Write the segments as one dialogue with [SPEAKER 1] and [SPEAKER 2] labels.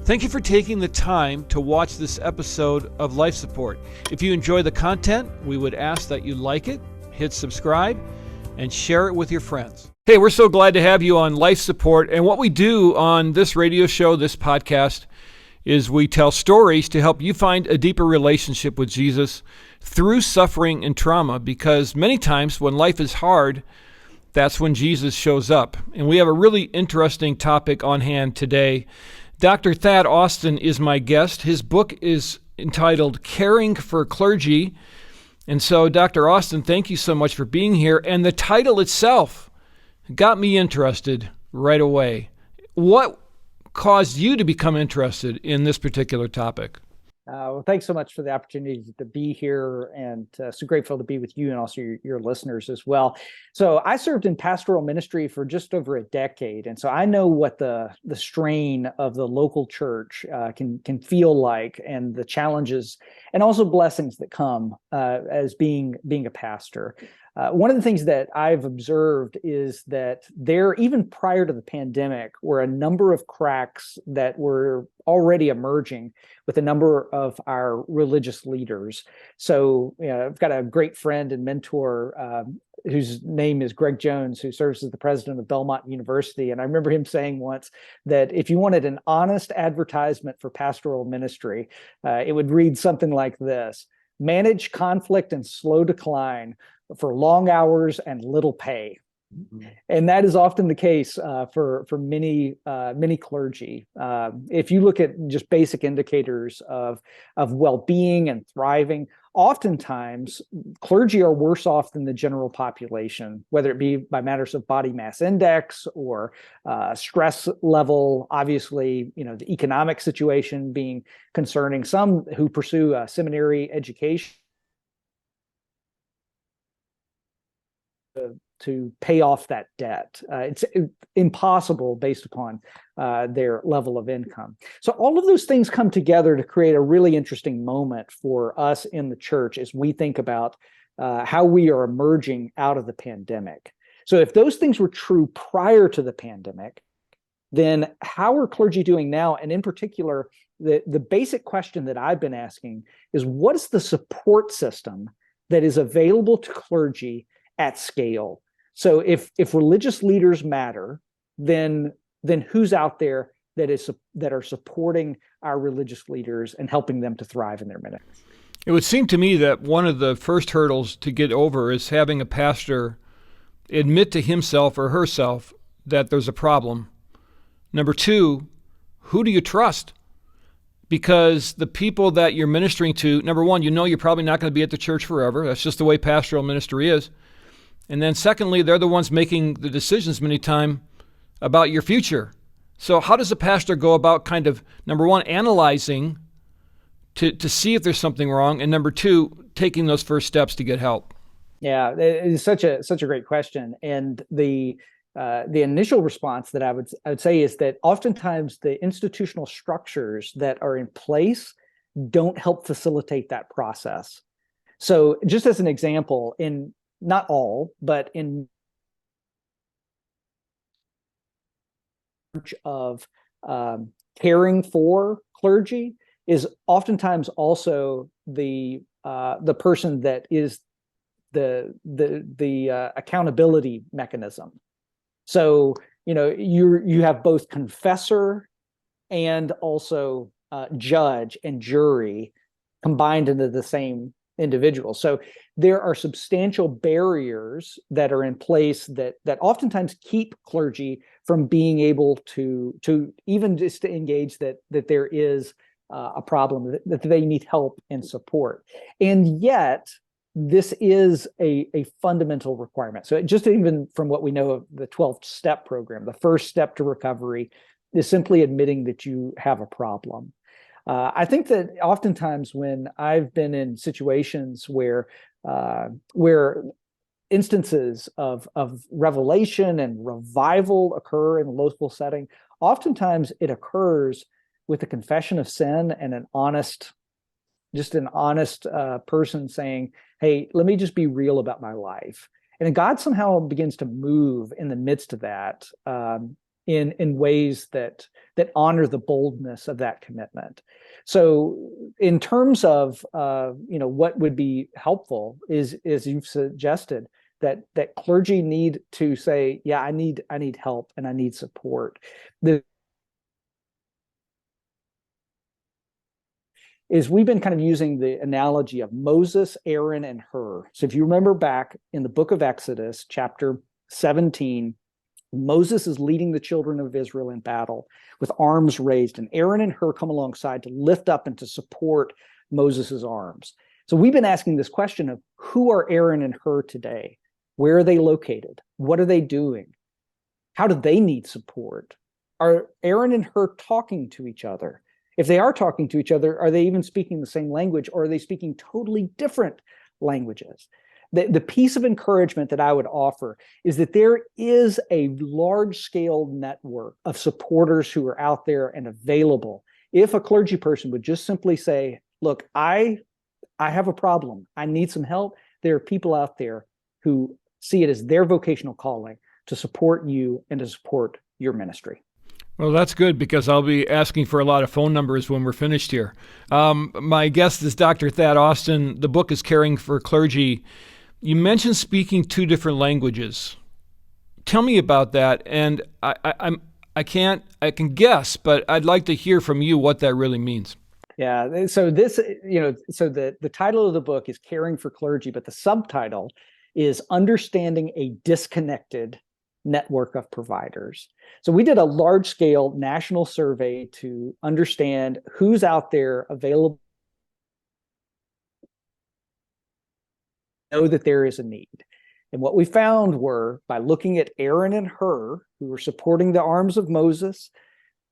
[SPEAKER 1] Thank you for taking the time to watch this episode of Life Support. If you enjoy the content, we would ask that you like it, hit subscribe, and share it with your friends. Hey, we're so glad to have you on Life Support. And what we do on this radio show, this podcast, is we tell stories to help you find a deeper relationship with Jesus through suffering and trauma, because many times when life is hard, that's when Jesus shows up. And we have a really interesting topic on hand today. Dr. Thad Austin is my guest. His book is entitled Caring for Clergy. And so, Dr. Austin, thank you so much for being here. And the title itself got me interested right away. What caused you to become interested in this particular topic?
[SPEAKER 2] Well, thanks so much for the opportunity to be here, and so grateful to be with you and also your listeners as well. So I served in pastoral ministry for just over a decade, and so I know what the strain of the local church can feel like, and the challenges and also blessings that come as being a pastor. One of the things that I've observed is that there, even prior to the pandemic, were a number of cracks that were already emerging with a number of our religious leaders. So, I've got a great friend and mentor whose name is Greg Jones, who serves as the president of Belmont University. And I remember him saying once that if you wanted an honest advertisement for pastoral ministry, it would read something like this: manage conflict and slow decline for long hours and little pay. Mm-hmm. And that is often the case for many clergy. If you look at just basic indicators of well-being and thriving, oftentimes clergy are worse off than the general population, whether it be by matters of body mass index or stress level. Obviously, the economic situation being concerning. Some who pursue a seminary education to pay off that debt. It's impossible based upon their level of income. So all of those things come together to create a really interesting moment for us in the church as we think about how we are emerging out of the pandemic. So if those things were true prior to the pandemic, then how are clergy doing now? And in particular, the basic question that I've been asking is, what is the support system that is available to clergy at scale? So if religious leaders matter, then who's out there that are supporting our religious leaders and helping them to thrive in their ministry?
[SPEAKER 1] It would seem to me that one of the first hurdles to get over is having a pastor admit to himself or herself that there's a problem. Number two, who do you trust? Because the people that you're ministering to, number one, you're probably not going to be at the church forever. That's just the way pastoral ministry is. And then secondly, they're the ones making the decisions many times about your future. So how does a pastor go about kind of, number one, analyzing to see if there's something wrong, and number two, taking those first steps to get help?
[SPEAKER 2] Yeah, it's such a great question. And the initial response that I would say is that oftentimes the institutional structures that are in place don't help facilitate that process. So just as an example, in not all, but in of caring for clergy is oftentimes also the person that is the accountability mechanism. So you have both confessor and also judge and jury combined into the same individual. So there are substantial barriers that are in place that oftentimes keep clergy from being able to even just to engage that there is a problem, that they need help and support. And yet this is a fundamental requirement. So just even from what we know of the 12th step program, the first step to recovery is simply admitting that you have a problem. I think that oftentimes when I've been in situations where instances of revelation and revival occur in a local setting, oftentimes it occurs with a confession of sin and an honest person saying, hey, let me just be real about my life. And God somehow begins to move in the midst of that in ways that honor the boldness of that commitment. So in terms of what would be helpful is you've suggested that clergy need to say, yeah, I need help and I need support. We've been kind of using the analogy of Moses, Aaron, and Hur. So if you remember back in the book of Exodus, chapter 17, Moses is leading the children of Israel in battle with arms raised, and Aaron and Hur come alongside to lift up and to support Moses's arms. So we've been asking this question of who are Aaron and Hur today? Where are they located? What are they doing? How do they need support? Are Aaron and Hur talking to each other? If they are talking to each other, are they even speaking the same language, or are they speaking totally different languages? The piece of encouragement that I would offer is that there is a large-scale network of supporters who are out there and available. If a clergy person would just simply say, look, I have a problem, I need some help, there are people out there who see it as their vocational calling to support you and to support your ministry.
[SPEAKER 1] Well, that's good, because I'll be asking for a lot of phone numbers when we're finished here. My guest is Dr. Thad Austin. The book is Caring for Clergy. You mentioned speaking 2 different languages. Tell me about that. And I can guess, but I'd like to hear from you what that really means.
[SPEAKER 2] Yeah. So this, so the title of the book is Caring for Clergy, but the subtitle is Understanding a Disconnected Network of Providers. So we did a large-scale national survey to understand who's out there available, know that there is a need. And what we found were, by looking at Aaron and Hur, who were supporting the arms of Moses,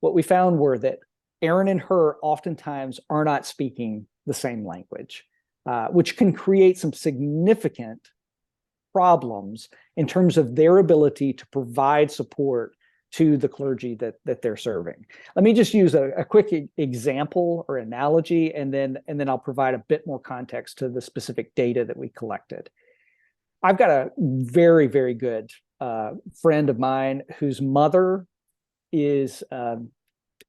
[SPEAKER 2] what we found were that Aaron and Hur oftentimes are not speaking the same language, which can create some significant problems in terms of their ability to provide support to the clergy that they're serving. Let me just use a quick example or analogy, and then I'll provide a bit more context to the specific data that we collected. I've got a very, very good friend of mine whose mother is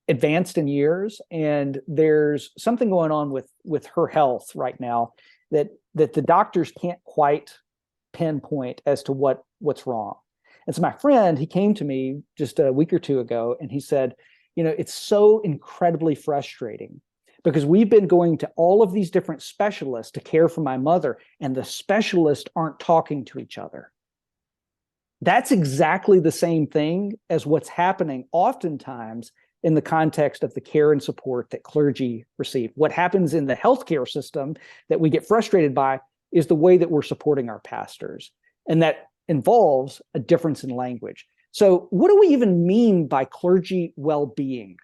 [SPEAKER 2] advanced in years, and there's something going on with her health right now that the doctors can't quite pinpoint as to what's wrong. And so my friend, he came to me just a week or 2 ago, and he said, it's so incredibly frustrating because we've been going to all of these different specialists to care for my mother, and the specialists aren't talking to each other. That's exactly the same thing as what's happening oftentimes in the context of the care and support that clergy receive. What happens in the healthcare system that we get frustrated by is the way that we're supporting our pastors. And that involves a difference in language. So what do we even mean by clergy well-being,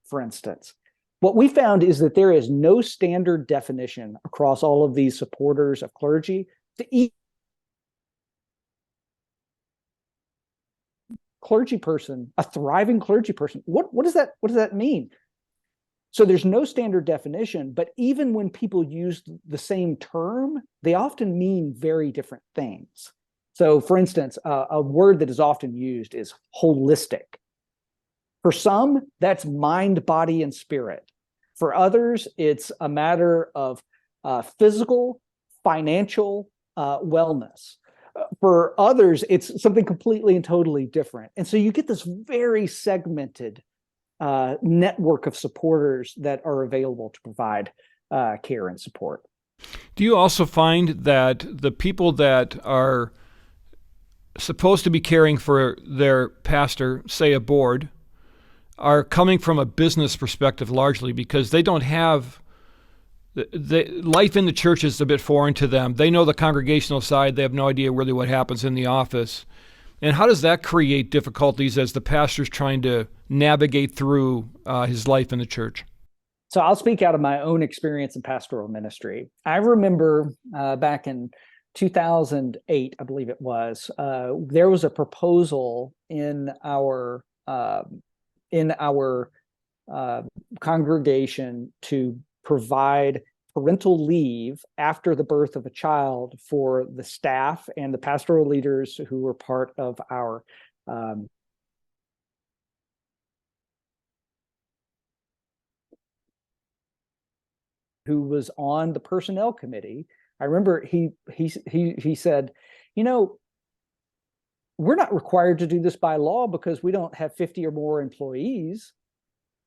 [SPEAKER 2] for instance? What we found is that there is no standard definition across all of these supporters of clergy to clergy person, a thriving clergy person. What does that mean? So there's no standard definition, but even when people use the same term, they often mean very different things. So for instance, a word that is often used is holistic. For some, that's mind, body, and spirit. For others, it's a matter of physical, financial wellness. For others, it's something completely and totally different. And so you get this very segmented network of supporters that are available to provide care and support.
[SPEAKER 1] Do you also find that the people that are supposed to be caring for their pastor, say a board, are coming from a business perspective largely because they don't have life in the church is a bit foreign to them. They know the congregational side. They have no idea really what happens in the office. And how does that create difficulties as the pastor's trying to navigate through his life in the church?
[SPEAKER 2] So I'll speak out of my own experience in pastoral ministry. I remember back in 2008, I believe it was, there was a proposal in our congregation to provide parental leave after the birth of a child for the staff and the pastoral leaders who were part of our who was on the personnel committee, I remember he said, you know, we're not required to do this by law because we don't have 50 or more employees.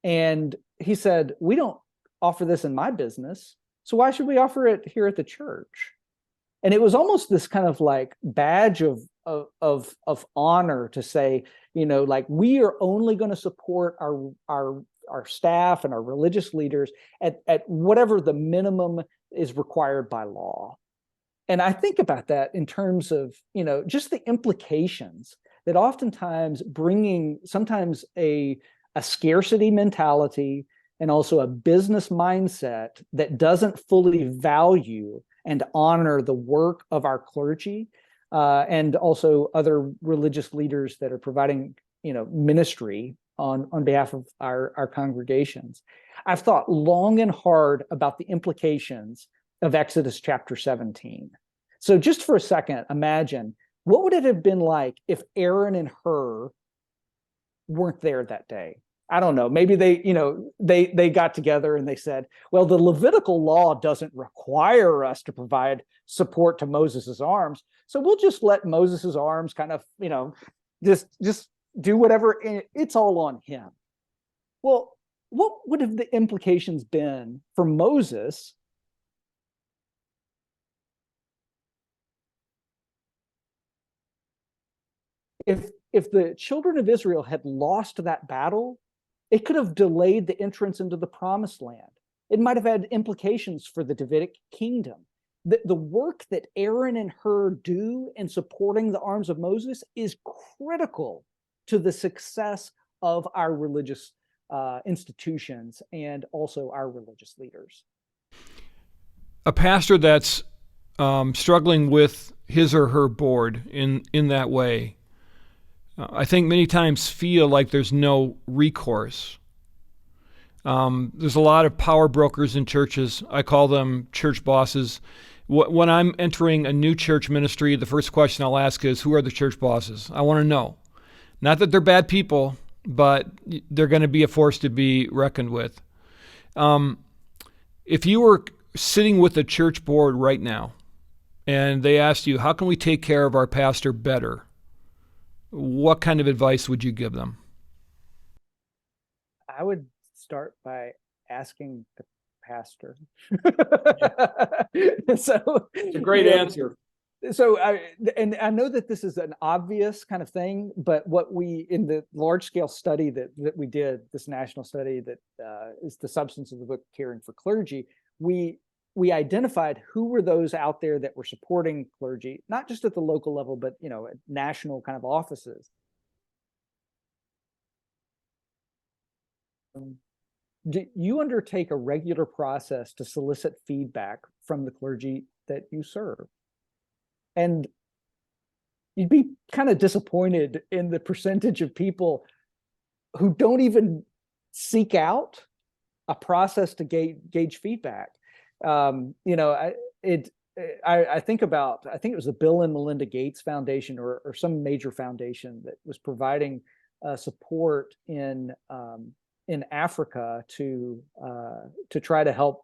[SPEAKER 2] And he said, we don't offer this in my business, so why should we offer it here at the church? And it was almost this kind of like badge of honor to say, you know, like, we are only going to support our staff and our religious leaders at whatever the minimum is required by law. And I think about that in terms of, you know, just the implications that oftentimes bringing sometimes a scarcity mentality and also a business mindset that doesn't fully value and honor the work of our clergy, and also other religious leaders that are providing, you know, ministry on behalf of our congregations. I've thought long and hard about the implications of Exodus chapter 17. So just for a second, imagine, what would it have been like if Aaron and Hur weren't there that day? I don't know. Maybe they got together and they said, well, the Levitical law doesn't require us to provide support to Moses's arms, so we'll just let Moses's arms kind of, you know, just do whatever. It's all on him. Well, what would have the implications been for Moses if the children of Israel had lost that battle? It could have delayed the entrance into the promised land. It might have had implications for the Davidic kingdom. The work that Aaron and Hur do in supporting the arms of Moses is critical to the success of our religious institutions and also our religious leaders.
[SPEAKER 1] A pastor that's struggling with his or her board in that way, I think many times feel like there's no recourse. There's a lot of power brokers in churches. I call them church bosses. When I'm entering a new church ministry, the first question I'll ask is, who are the church bosses? I want to know. Not that they're bad people, but they're going to be a force to be reckoned with. If you were sitting with a church board right now and they asked you, how can we take care of our pastor better? What kind of advice would you give them?
[SPEAKER 2] I would start by asking the pastor. So
[SPEAKER 1] it's a great answer.
[SPEAKER 2] So I know that this is an obvious kind of thing, but what we, in the large scale study that we did, this national study that is the substance of the book, Caring for Clergy, we identified who were those out there that were supporting clergy, not just at the local level, but, you know, at national kind of offices. Do you undertake a regular process to solicit feedback from the clergy that you serve? And you'd be kind of disappointed in the percentage of people who don't even seek out a process to gauge feedback. You know, I think it was the Bill and Melinda Gates Foundation or some major foundation that was providing support in Africa to try to help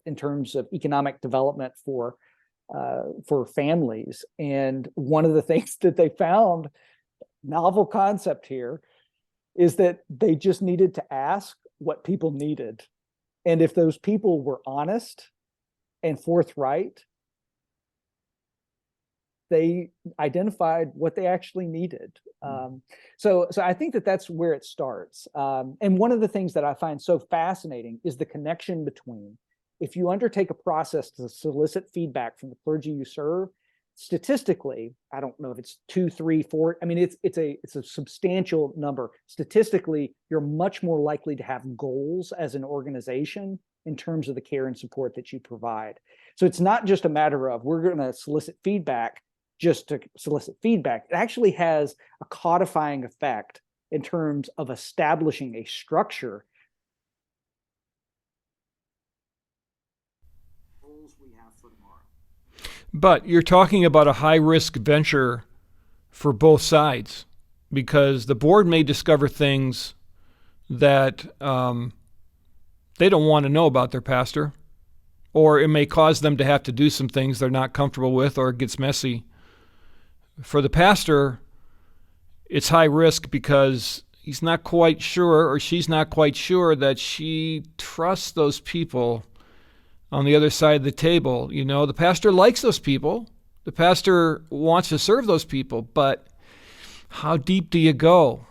[SPEAKER 2] in terms of economic development for families. And one of the things that they found, novel concept here, is that they just needed to ask what people needed. And if those people were honest and forthright, they identified what they actually needed. So I think that that's where it starts. And one of the things that I find so fascinating is the connection between, if you undertake a process to solicit feedback from the clergy you serve, statistically, I don't know if it's 2, 3, 4. I mean, it's a substantial number. Statistically, you're much more likely to have goals as an organization in terms of the care and support that you provide. So it's not just a matter of, we're going to solicit feedback just to solicit feedback. It actually has a codifying effect in terms of establishing a structure. We have for tomorrow.
[SPEAKER 1] But you're talking about a high-risk venture for both sides, because the board may discover things that they don't want to know about their pastor. or it may cause them to have to do some things they're not comfortable with, or it gets messy. For the pastor, it's high risk because he's not quite sure, or she's not quite sure, that she trusts those people on the other side of the table. The pastor likes those people. The pastor wants to serve those people, but how deep do you go?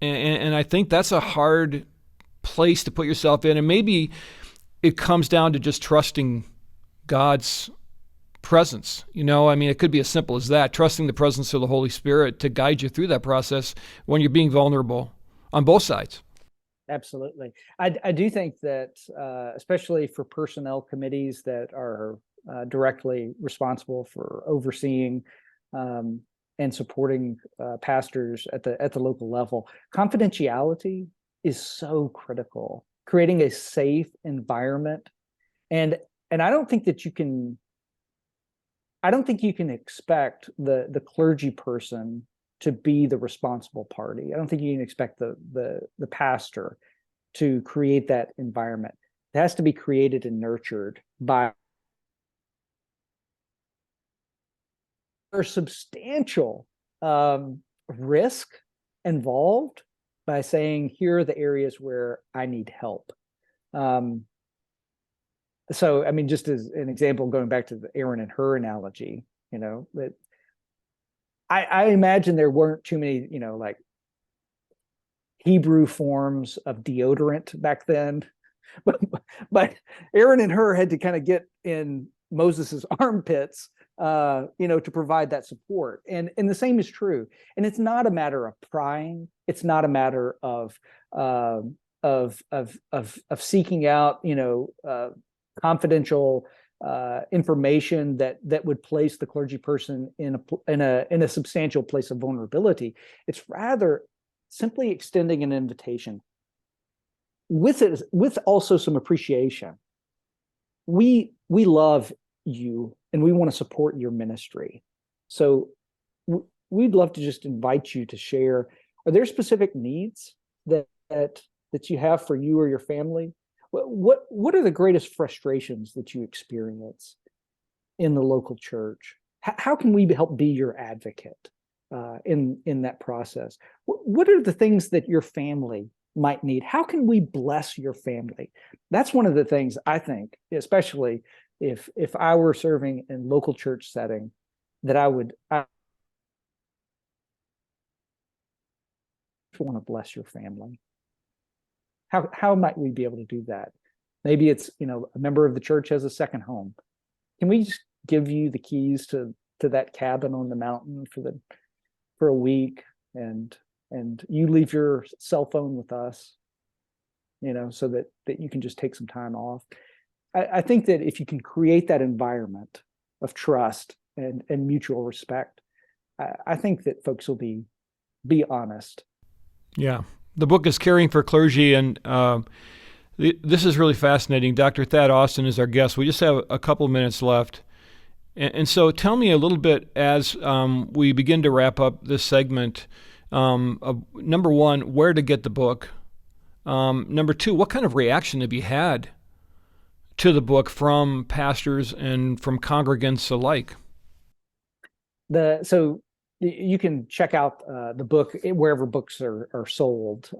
[SPEAKER 1] And I think that's a hard place to put yourself in. And maybe it comes down to just trusting God's presence. It could be as simple as that, trusting the presence of the Holy Spirit to guide you through that process when you're being vulnerable on both sides.
[SPEAKER 2] Absolutely. I do think that, especially for personnel committees that are directly responsible for overseeing and supporting pastors at the local level, confidentiality is so critical. Creating a safe environment, and I don't think that you can. I don't think you can expect the clergy person to be the responsible party. I don't think you can expect the pastor to create that environment. It has to be created and nurtured by substantial risk involved by saying, here are the areas where I need help. So, just as an example, going back to the Aaron and Hur analogy, that I imagine there weren't too many, like Hebrew forms of deodorant back then, but Aaron and Hur had to kind of get in Moses's armpits, to provide that support. And the same is true. And it's not a matter of prying. It's not a matter of seeking out, confidential information that would place the clergy person in a substantial place of vulnerability. It's rather simply extending an invitation with also some appreciation. We love you and we want to support your ministry. So we'd love to just invite you to share. Are there specific needs that you have for you or your family? What are the greatest frustrations that you experience in the local church? How can we help be your advocate in that process? What are the things that your family might need? How can we bless your family? That's one of the things I think, especially if I were serving in local church setting, that I want to bless your family. How might we be able to do that? Maybe it's, a member of the church has a second home. Can we just give you the keys to that cabin on the mountain for a week, and you leave your cell phone with us, so that you can just take some time off. I think that if you can create that environment of trust and mutual respect, I think that folks will be honest.
[SPEAKER 1] Yeah. The book is Caring for Clergy, and this is really fascinating. Dr. Thad Austin is our guest. We just have a couple of minutes left. And so tell me a little bit as we begin to wrap up this segment, of, number one, where to get the book. Number two, what kind of reaction have you had to the book from pastors and from congregants alike?
[SPEAKER 2] So you can check out the book wherever books are sold.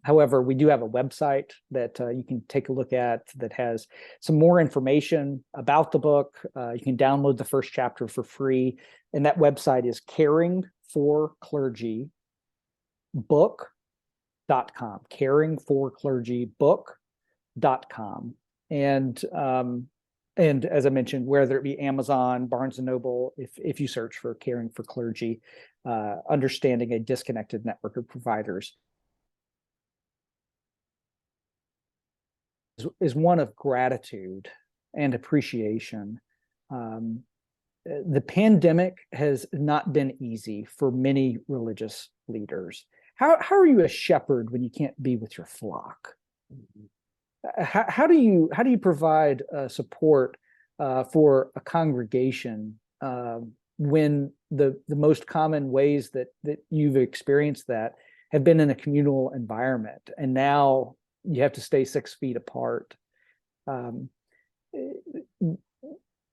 [SPEAKER 2] However, we do have a website that you can take a look at that has some more information about the book. You can download the first chapter for free, and that website is caringforclergybook.com. caringforclergybook.com. And as I mentioned, whether it be Amazon, Barnes & Noble, if you search for Caring for Clergy, Understanding a Disconnected Network of Providers, is one of gratitude and appreciation. The pandemic has not been easy for many religious leaders. How are you a shepherd when you can't be with your flock? How do you provide support for a congregation when the most common ways that you've experienced that have been in a communal environment, and now you have to stay 6 feet apart?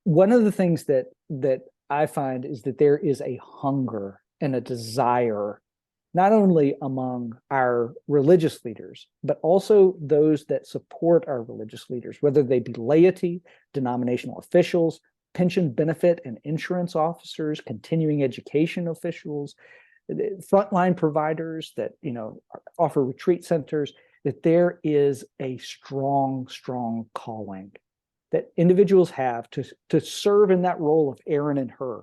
[SPEAKER 2] one of the things that I find is that there is a hunger and a desire, not only among our religious leaders, but also those that support our religious leaders, whether they be laity, denominational officials, pension benefit and insurance officers, continuing education officials, frontline providers that offer retreat centers, that there is a strong calling that individuals have to serve in that role of Aaron and Hur.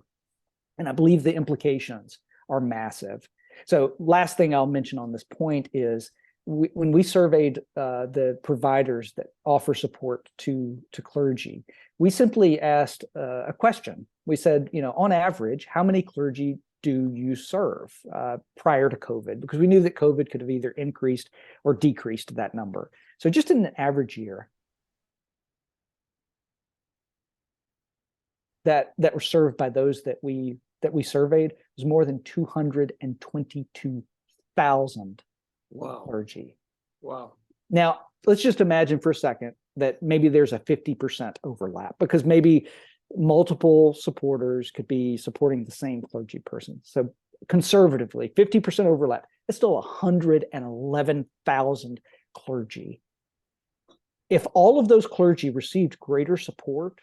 [SPEAKER 2] And I believe the implications are massive. So last thing I'll mention on this point is when we surveyed the providers that offer support to clergy, we simply asked a question. We said, on average, how many clergy do you serve prior to COVID? Because we knew that COVID could have either increased or decreased that number. So just in an average year, that were served by those that we surveyed was more than 222,000 clergy.
[SPEAKER 1] Wow.
[SPEAKER 2] Now, let's just imagine for a second that maybe there's a 50% overlap, because maybe multiple supporters could be supporting the same clergy person. So conservatively, 50% overlap, it's still 111,000 clergy. If all of those clergy received greater support,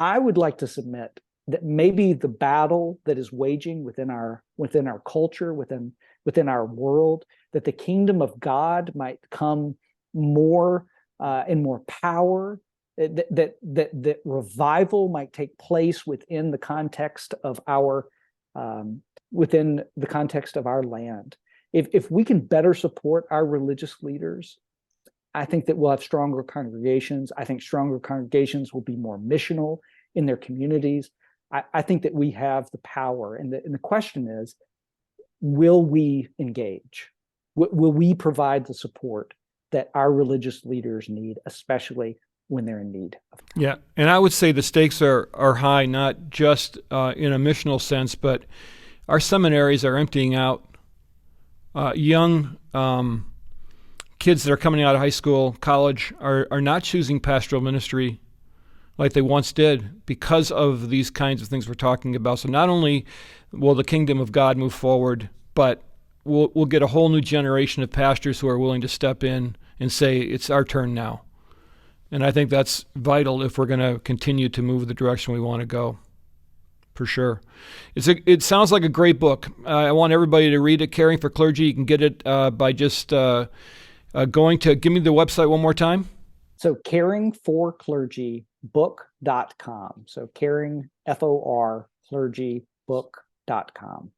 [SPEAKER 2] I would like to submit that maybe the battle that is waging within our culture, within our world, that the kingdom of God might come more in more power, that revival might take place within the context of our land. If we can better support our religious leaders, I think that we'll have stronger congregations. I think stronger congregations will be more missional in their communities. I think that we have the power. And the question is, will we engage? Will we provide the support that our religious leaders need, especially when they're in need?
[SPEAKER 1] Yeah, and I would say the stakes are high, not just in a missional sense, but our seminaries are emptying out young kids that are coming out of high school, college, are not choosing pastoral ministry like they once did because of these kinds of things we're talking about. So not only will the kingdom of God move forward, but we'll get a whole new generation of pastors who are willing to step in and say, it's our turn now. And I think that's vital if we're going to continue to move the direction we want to go, for sure. It sounds like a great book. I want everybody to read it, Caring for Clergy. You can get it by just going to, give me the website one more time.
[SPEAKER 2] So caringforclergybook.com. So caring, FOR, clergybook.com.